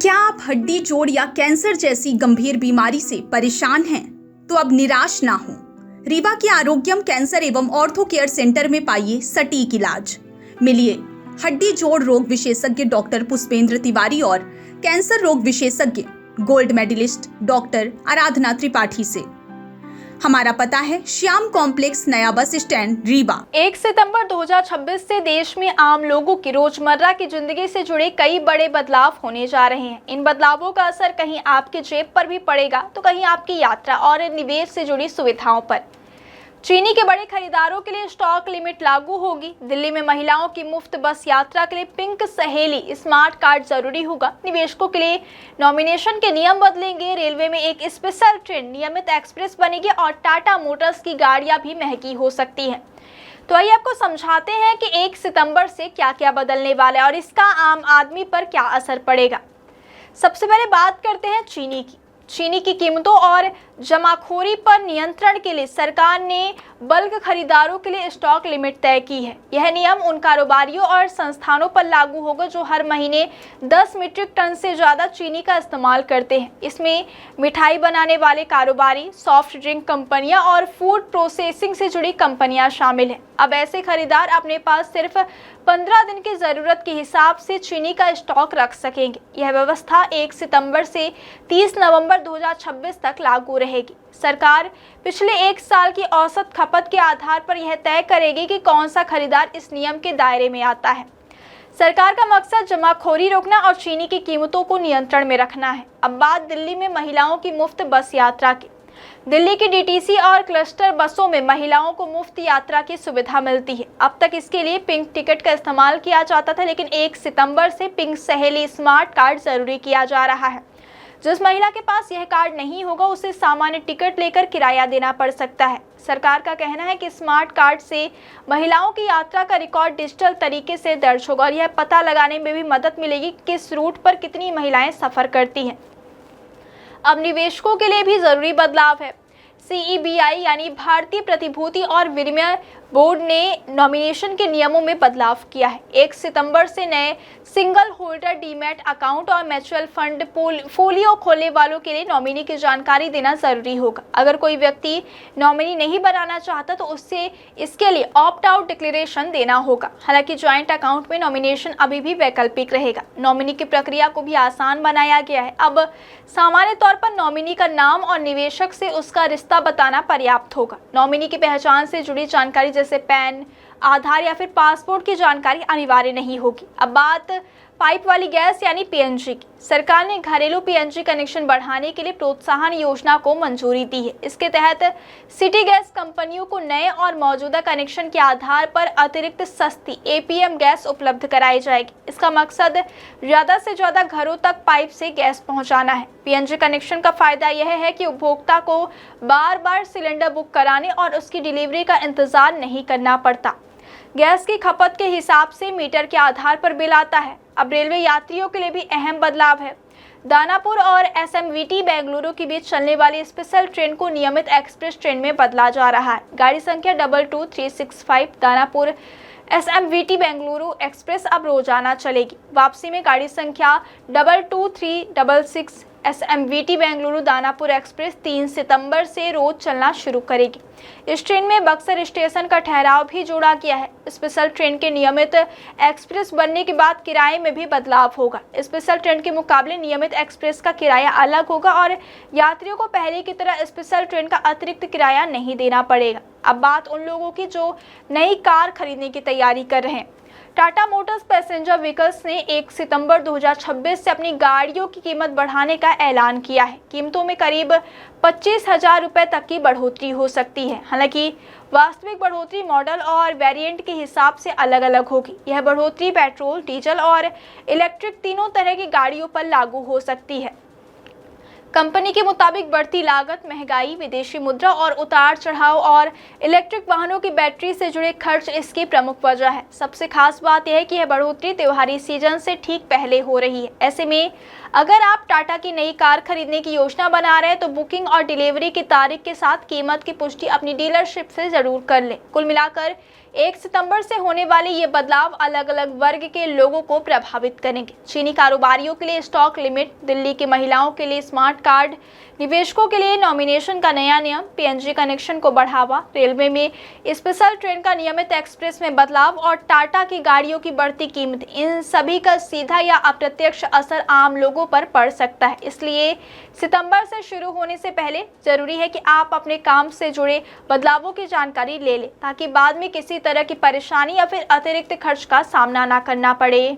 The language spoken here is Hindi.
क्या आप हड्डी जोड़ या कैंसर जैसी गंभीर बीमारी से परेशान हैं? तो अब निराश ना हो। रीवा के आरोग्यम कैंसर एवं ऑर्थो केयर सेंटर में पाइए सटीक इलाज। मिलिए हड्डी जोड़ रोग विशेषज्ञ डॉक्टर पुष्पेंद्र तिवारी और कैंसर रोग विशेषज्ञ गोल्ड मेडलिस्ट डॉक्टर आराधना त्रिपाठी से। हमारा पता है श्याम कॉम्प्लेक्स, नया बस स्टैंड, रीवा। 1 सितंबर 2026 से देश में आम लोगों की रोजमर्रा की जिंदगी से जुड़े कई बड़े बदलाव होने जा रहे हैं। इन बदलावों का असर कहीं आपके जेब पर भी पड़ेगा तो कहीं आपकी यात्रा और निवेश से जुड़ी सुविधाओं पर। चीनी के बड़े खरीदारों के लिए स्टॉक लिमिट लागू होगी। दिल्ली में महिलाओं की मुफ्त बस यात्रा के लिए पिंक सहेली स्मार्ट कार्ड जरूरी होगा। निवेशकों के लिए नॉमिनेशन के नियम बदलेंगे। रेलवे में एक स्पेशल ट्रेन नियमित एक्सप्रेस बनेगी और टाटा मोटर्स की गाड़ियां भी महंगी हो सकती हैं। तो आइए आपको समझाते हैं कि 1 सितंबर से क्या क्या बदलने वाला है और इसका आम आदमी पर क्या असर पड़ेगा। सबसे पहले बात करते हैं चीनी की। चीनी की कीमतों और जमाखोरी पर नियंत्रण के लिए सरकार ने बल्क खरीदारों के लिए स्टॉक लिमिट तय की है। यह नियम उन कारोबारियों और संस्थानों पर लागू होगा जो हर महीने 10 मीट्रिक टन से ज़्यादा चीनी का इस्तेमाल करते हैं। इसमें मिठाई बनाने वाले कारोबारी, सॉफ्ट ड्रिंक कंपनियां और फूड प्रोसेसिंग से जुड़ी कंपनियां शामिल हैं। अब ऐसे खरीदार अपने पास सिर्फ 15 दिन की ज़रूरत के हिसाब से चीनी का स्टॉक रख सकेंगे। यह व्यवस्था 1 सितंबर से 30 नवंबर 2026 तक लागू रहेगी। सरकार पिछले 1 साल की औसत खपत के आधार पर यह तय करेगी कि कौन सा खरीदार इस नियम के दायरे में आता है। सरकार का मकसद जमाखोरी रोकना और चीनी की कीमतों को नियंत्रण में रखना है। अब बात दिल्ली में महिलाओं की मुफ्त बस यात्रा की। दिल्ली की डीटीसी और क्लस्टर बसों में महिलाओं को मुफ्त यात्रा की सुविधा मिलती है। अब तक इसके लिए पिंक टिकट का इस्तेमाल किया जाता था, लेकिन 1 सितंबर से पिंक सहेली स्मार्ट कार्ड जरूरी किया जा रहा है। जिस महिला के पास यह कार्ड नहीं होगा उसे सामान्य टिकट लेकर किराया देना पड़ सकता है। सरकार का कहना है कि स्मार्ट कार्ड से महिलाओं की यात्रा का रिकॉर्ड डिजिटल तरीके से दर्ज होगा और यह पता लगाने में भी मदद मिलेगी कि किस रूट पर कितनी महिलाएं सफर करती हैं। अब निवेशकों के लिए भी जरूरी बदलाव है। CEBI यानी भारतीय प्रतिभूति और विनिमय बोर्ड ने नॉमिनेशन के नियमों में बदलाव किया है। 1 सितंबर से नए सिंगल होल्डर डीमैट अकाउंट और म्यूचुअल फंड पोर्टफोलियो खोलने वालों के लिए नॉमिनी की जानकारी देना जरूरी होगा। अगर कोई व्यक्ति नॉमिनी नहीं बनाना चाहता तो उससे इसके लिए ऑप्ट आउट डिक्लेरेशन देना होगा। हालांकि ज्वाइंट अकाउंट में नॉमिनेशन अभी भी वैकल्पिक रहेगा। नॉमिनी की प्रक्रिया को भी आसान बनाया गया है। अब सामान्य तौर पर नॉमिनी का नाम और निवेशक से उसका रिश्ता बताना पर्याप्त होगा। नॉमिनी की पहचान से जुड़ी जानकारी जैसे पैन, आधार या फिर पासपोर्ट की जानकारी अनिवार्य नहीं होगी। अब बात पाइप वाली गैस यानी PNG की। सरकार ने घरेलू PNG कनेक्शन बढ़ाने के लिए प्रोत्साहन योजना को मंजूरी दी है। इसके तहत सिटी गैस कंपनियों को नए और मौजूदा कनेक्शन के आधार पर अतिरिक्त सस्ती APM गैस उपलब्ध कराई जाएगी। इसका मकसद ज़्यादा से ज़्यादा घरों तक पाइप से गैस पहुंचाना है। PNG कनेक्शन का फायदा यह है कि उपभोक्ता को बार बार सिलेंडर बुक कराने और उसकी डिलीवरी का इंतजार नहीं करना पड़ता। गैस की खपत के हिसाब से मीटर के आधार पर बिल आता है। अब रेलवे यात्रियों के लिए भी अहम बदलाव है। दानापुर और SMVT बेंगलुरु के बीच चलने वाली स्पेशल ट्रेन को नियमित एक्सप्रेस ट्रेन में बदला जा रहा है। गाड़ी संख्या 22365 दानापुर SMVT बेंगलुरु एक्सप्रेस अब रोजाना चलेगी। वापसी में गाड़ी संख्या 22366 SMVT बेंगलुरु दानापुर एक्सप्रेस 3 सितंबर से रोज चलना शुरू करेगी। इस ट्रेन में बक्सर स्टेशन का ठहराव भी जोड़ा गया है। स्पेशल ट्रेन के नियमित एक्सप्रेस बनने के बाद किराए में भी बदलाव होगा। स्पेशल ट्रेन के मुकाबले नियमित एक्सप्रेस का किराया अलग होगा और यात्रियों को पहले की तरह स्पेशल ट्रेन का अतिरिक्त किराया नहीं देना पड़ेगा। अब बात उन लोगों की जो नई कार खरीदने की तैयारी कर रहे हैं। टाटा मोटर्स पैसेंजर व्हीकल्स ने 1 सितंबर 2026 से अपनी गाड़ियों की कीमत बढ़ाने का ऐलान किया है। कीमतों में करीब 25,000 रुपये तक की बढ़ोतरी हो सकती है। हालांकि वास्तविक बढ़ोतरी मॉडल और वेरिएंट के हिसाब से अलग अलग होगी। यह बढ़ोतरी पेट्रोल, डीजल और इलेक्ट्रिक तीनों तरह की गाड़ियों पर लागू हो सकती है। कंपनी के मुताबिक बढ़ती लागत, महंगाई, विदेशी मुद्रा और उतार चढ़ाव और इलेक्ट्रिक वाहनों की बैटरी से जुड़े खर्च इसकी प्रमुख वजह है। सबसे खास बात यह है कि यह बढ़ोतरी त्योहारी सीजन से ठीक पहले हो रही है। ऐसे में अगर आप टाटा की नई कार खरीदने की योजना बना रहे हैं तो बुकिंग और डिलीवरी की तारीख के साथ कीमत की पुष्टि अपनी डीलरशिप से जरूर कर लें। कुल मिलाकर 1 सितंबर से होने वाले ये बदलाव अलग अलग वर्ग के लोगों को प्रभावित करेंगे। चीनी कारोबारियों के लिए स्टॉक लिमिट, दिल्ली की महिलाओं के लिए स्मार्ट कार्ड, निवेशकों के लिए नॉमिनेशन का नया नियम, पीएनजी कनेक्शन को बढ़ावा, रेलवे में स्पेशल ट्रेन का नियमित एक्सप्रेस में बदलाव और टाटा की गाड़ियों की बढ़ती कीमत, इन सभी का सीधा या अप्रत्यक्ष असर आम लोगों पर पड़ सकता है। इसलिए सितंबर से शुरू होने से पहले जरूरी है कि आप अपने काम से जुड़े बदलावों की जानकारी ले लें ताकि बाद में किसी तरह की परेशानी या फिर अतिरिक्त खर्च का सामना ना करना पड़े।